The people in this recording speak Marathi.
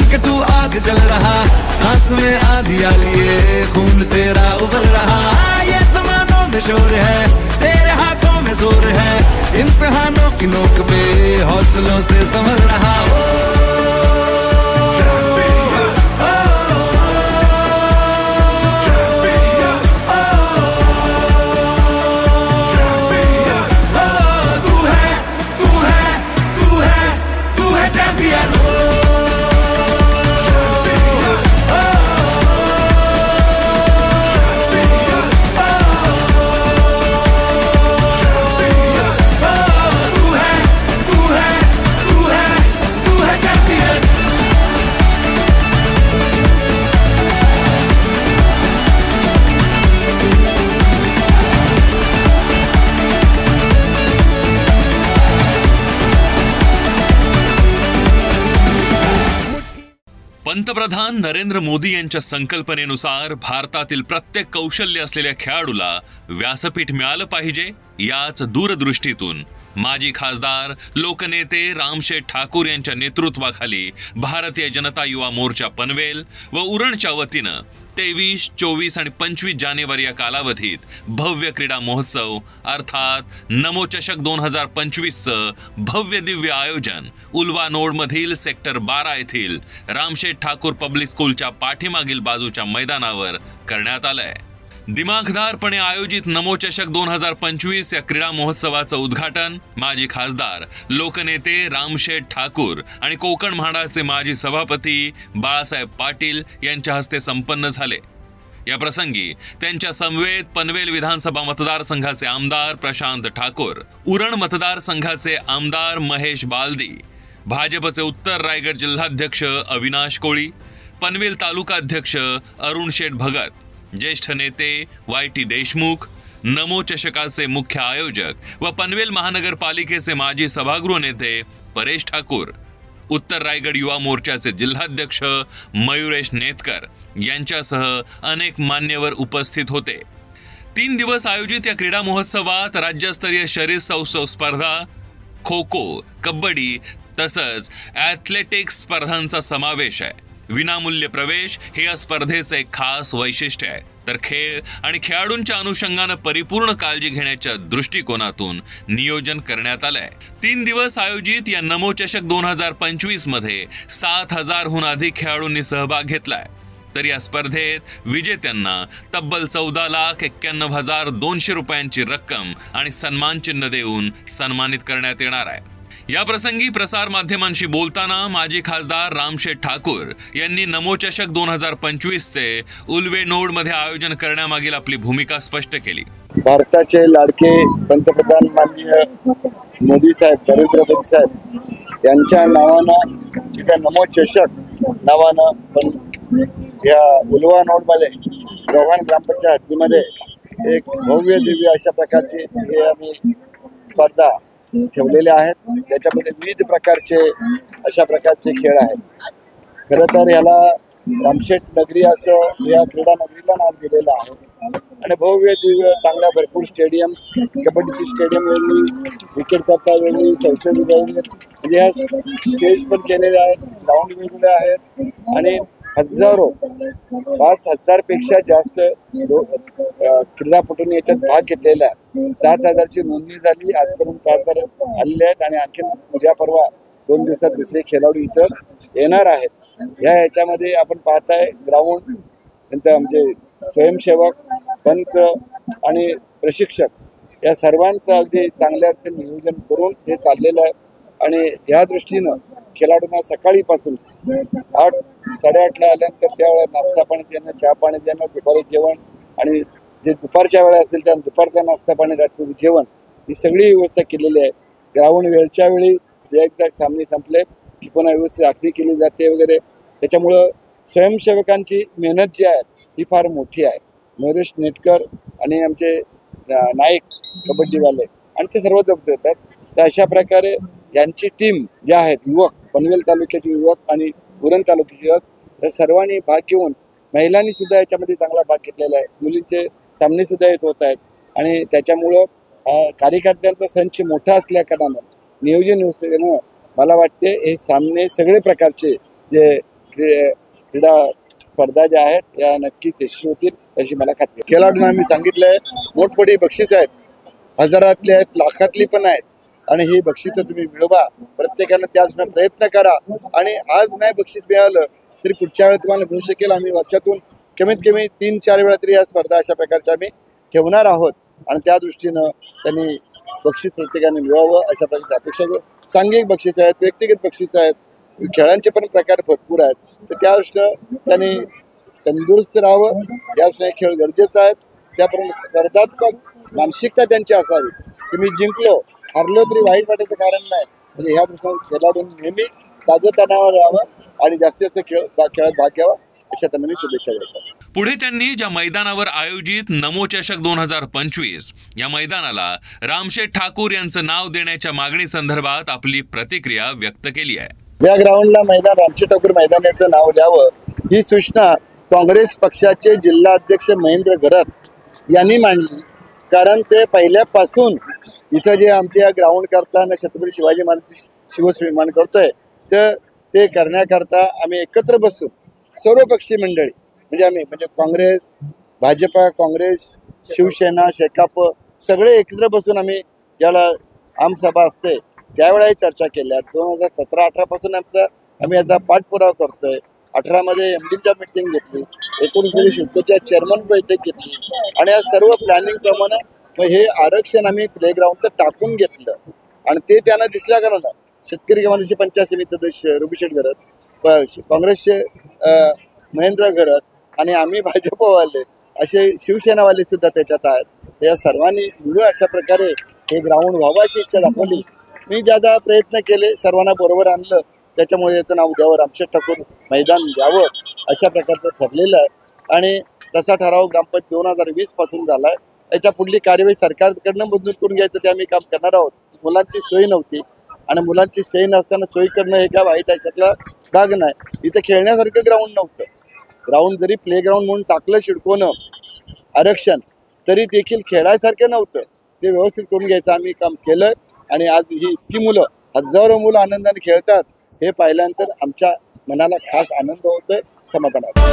के तू आग जल रहा, सांस में आंधियां लिए खून तेरा उबल रहा। ये समानों में शोर है, तेरे हाथों में जोर है, इम्तिहानों की नोक पे हौसलों से संभल रहा। पंतप्रधान नरेंद्र मोदी यांच्या संकल्पनेनुसार भारतातील प्रत्येक कौशल्य असलेल्या खेळाडूला व्यासपीठ मिळालं पाहिजे, याच दूरदृष्टीतून माजी खासदार लोकनेते रामशेठ ठाकूर यांच्या नेतृत्वाखाली भारतीय जनता युवा मोर्चा पनवेल व उरणच्या वतीनं 23, 24 आणि 25 जानेवारी या कालावधीत भव्य क्रीडा महोत्सव अर्थात नमो चषक 2025चं भव्य दिव्य आयोजन उल्वानोड मधील सेक्टर 12 येथील रामशेठ ठाकूर पब्लिक स्कूलच्या पाठीमागील बाजूच्या मैदानावर करण्यात आलंय। दिमाखदारपणे आयोजित नमो चषक 2025 या क्रीडा महोत्सवाचं उद्घाटन माजी खासदार लोकनेते रामशेठ ठाकूर आणि कोकण म्हाडाचे माजी सभापती बाळासाहेब पाटील यांच्या हस्ते संपन्न झाले। या प्रसंगी त्यांच्या समवेत पनवेल विधानसभा मतदारसंघाचे आमदार प्रशांत ठाकूर, उरण मतदारसंघाचे आमदार महेश बालदी, भाजपचे उत्तर रायगड जिल्हाध्यक्ष अविनाश कोळी, पनवेल तालुकाध्यक्ष अरुण शेठ भगत, ज्येष्ठ नेते YT देशमुख, नमो चषकाचे मुख्य आयोजक व पनवेल महानगरपालिकेचे माजी सभागृह नेते परेश ठाकूर, उत्तर रायगड युवा मोर्चाचे जिल्हाध्यक्ष मयुरेश नेतकर यांच्यासह अनेक मान्यवर उपस्थित होते। 3 दिवस आयोजित या क्रीडा महोत्सवात राज्यस्तरीय शरीर सौष्ठव स्पर्धा, खो खो, कबड्डी तसंच ॲथलेटिक्स स्पर्धांचा समावेश आहे। विनामूल्य प्रवेश हे या स्पर्धेचे एक खास वैशिष्ट्य आहे, तर खेळ आणि खेळाडूंच्या अनुषंगाने परिपूर्ण काळजी घेण्याच्या दृष्टिकोनातून नियोजन करण्यात आलंय। 3 दिवस आयोजित या नमो चषक 2025 मध्ये 7,000हून अधिक खेळाडूंनी सहभाग घेतलाय, तर या स्पर्धेत विजेत्यांना तब्बल 14,91,200 रुपयांची रक्कम आणि सन्मान चिन्ह देऊन सन्मानित करण्यात येणार आहे। या प्रसंगी प्रसार माध्यमांशी बोलताना माजी खासदार रामशेठ ठाकूर यांनी नमो चषक 2025 चे उल्वेनोड मध्ये आयोजन करण्यामागील आपली भूमिका स्पष्ट केली। भारताचे लाडके पंतप्रधान माननीय मोदी साहेब, नरेंद्र मोदी साहेब यांच्या नावानं तिथं नमो चषक नावानं पण या उल्वानोड मध्ये गव्हाण ग्रामपंचायत हद्दीमध्ये एक भव्य दिव्य अशा प्रकारची हे आम्ही स्पर्धा ठेवलेले आहेत। त्याच्यामध्ये विविध प्रकारचे अशा प्रकारचे खेळ आहेत। खरं तर ह्याला रामशेठ नगरी असं या क्रीडा नगरीला नाव दिलेलं आहे आणि भव्य दिव्य चांगल्या भरपूर स्टेडियम्स, कबड्डीची स्टेडियम वेगळी, क्रिकेट करता वेगळी, संसद वेगळी, म्हणजे ह्या स्टेज पण केलेले आहेत, ग्राउंड वेगवेगळे आहेत आणि हजारो 5,000 पेक्षा जास्त क्रीडापटूंनी याच्यात भाग घेतलेला आहे। 7,000ची नोंदणी झाली, आजपर्यंत 5,000 आलेले आहेत आणि आणखी उद्या परवा 2 दिवसात दुसरे खेळाडू इथं येणार आहेत। ह्याच्यामध्ये आपण पाहताय ग्राउंड, नंतर आमचे स्वयंसेवक, पंच आणि प्रशिक्षक या सर्वांचं अगदी चांगल्या अर्थाने नियोजन करून हे चाललेलं आहे आणि या दृष्टीनं खेळाडूंना सकाळीपासून 8, 8:30ला आल्यानंतर त्यावेळेला नाश्ता पाणी देणं, चहा पाणी देणं, दुपारी जेवण आणि जे दुपारच्या वेळा असेल त्या दुपारचा नाश्ता पाणी, रात्रीचं जेवण ही सगळी व्यवस्था केलेली आहे। ग्राउंड वेळच्या वेळी एकदा सामने संपले की पुन्हा व्यवस्थित आखणी केली जाते वगैरे। त्याच्यामुळं स्वयंसेवकांची मेहनत जी आहे ही फार मोठी आहे। मयुरेश नेटकर आणि आमचे नाईक कबड्डीवाले आणि ते सर्व जबाबदार देतात। तर अशा प्रकारे यांची टीम जे आहेत युवक, पनवेल तालुक्याचे युवक आणि उरण तालुक्याचे युवक या सर्वांनी भाग घेऊन महिलांनी सुद्धा याच्यामध्ये चांगला भाग घेतलेला आहे। मुलींचे सामने सुद्धा येत होत आहेत आणि त्याच्यामुळं कार्यकर्त्यांचा संच मोठा असल्या कारणानं नियोजन व्यवस्थेनं मला वाटते हे सामने सगळे प्रकारचे जे क्रीडा स्पर्धा ज्या आहेत या नक्कीच यशस्वी होतील अशी मला खात्री आहे. खेळाडूंना आम्ही सांगितलंय मोठमोठी बक्षीस आहेत, हजारातली आहेत, लाखातली पण आहेत आणि ही बक्षिसं तुम्ही मिळवा. प्रत्येकानं त्याच प्रयत्न करा आणि आज नाही बक्षीस मिळालं तरी पुढच्या वेळेला तुम्हाला मिळू शकेल. आम्ही वर्षातून कमीत कमी 3-4 वेळा तरी या स्पर्धा अशा प्रकारच्या आम्ही ठेवणार आहोत आणि त्या दृष्टीनं त्यांनी बक्षीस प्रत्येकाने मिळावं अशा प्रकारची अपेक्षा करू. सांघिक बक्षीस आहेत, व्यक्तिगत बक्षीस आहेत, खेळांचे पण प्रकार भरपूर आहेत. तर त्या दृष्टीनं त्यांनी तंदुरुस्त राहावं, या दृष्टीने खेळ गरजेचा आहे. त्याप्रमाणे स्पर्धात्मक मानसिकता त्यांची असावी की मी जिंकलो हरलो तरी वाईट वाटायचं कारण नाही. म्हणजे ह्या दृष्टीनं खेळाडूंनी नेहमी ताजतनावर राहावं आणि जास्तीत जास्त खेळात भाग घ्यावा अशा त्यांनी शुभेच्छा देतात. पुढे त्यांनी ज्या मैदानावर आयोजित नमो चषक 2025 या मैदानाला रामशेठ ठाकूर यांचं नाव देण्याच्या मागणी संदर्भात आपली प्रतिक्रिया व्यक्त केली आहे. या ग्राउंडला मैदान रामशेठ ठाकूर मैदानाचं नाव द्यावं ही सूचना काँग्रेस पक्षाचे जिल्हाध्यक्ष महेंद्र घरत यांनी मांडली. कारण ते पहिल्यापासून इथं जे आमचे या ग्राउंड करताना छत्रपती शिवाजी महाराज शिवस्निर्माण करतोय तर ते करण्याकरता आम्ही एकत्र बसून सर्व पक्षी मंडळी म्हणजे काँग्रेस, भाजपा, काँग्रेस, शिवसेना, शेकाप सगळे एकत्र बसून आम्ही ज्याला आमसभा असते त्यावेळेला चर्चा केल्या. 2017-18 पासून आम्ही याचा पाठपुरावा करतोय. 18 मध्ये MDच्या मीटिंग घेतली, 19 मध्ये शिवसेनेच्या चेअरमन बैठक घेतली आणि या सर्व प्लॅनिंग प्रमाणे हे आरक्षण आम्ही प्लेग्राऊंडचं टाकून घेतलं आणि ते त्यांना दिसल्या कारण शेतकरी कमांडचे पंचायत समिती सदस्य रुबीशेठ घरत, काँग्रेसचे महेंद्र घरत आणि आम्ही भाजपवाले असे शिवसेनावाले सुद्धा त्याच्यात आहेत. या सर्वांनी मिळून अशा प्रकारे हे ग्राउंड व्हावं अशी इच्छा दाखवली. मी ज्या प्रयत्न केले सर्वांना बरोबर आणलं, त्याच्यामुळे याचं नाव द्यावं रामशेठ ठाकूर मैदान द्यावं अशा प्रकारचं ठरलेलं आहे आणि तसा ठराव ग्रामपंचायत 2020 पासून झाला आहे. याच्या पुढली कार्यवाही सरकारकडनं मंजूर करून घ्यायचं ते आम्ही काम करणार आहोत. मुलांची सोय नव्हती आणि मुलांची सोय नसताना सोय करणं हे काय वाईट अशातला भाग नाही. इथं खेळण्यासारखं ग्राउंड नव्हतं. ग्राउंड जरी प्लेग्राऊंड म्हणून टाकलं शिडकोनं आरक्षण तरी देखील खेळायसारखं नव्हतं. ते व्यवस्थित करून घ्यायचं आम्ही काम केलं आणि आज ही इतकी मुलं हजारो मुलं आनंदाने खेळतात हे पाहिल्यानंतर आमच्या मनाला खास आनंद होतोय, समाधान होतं.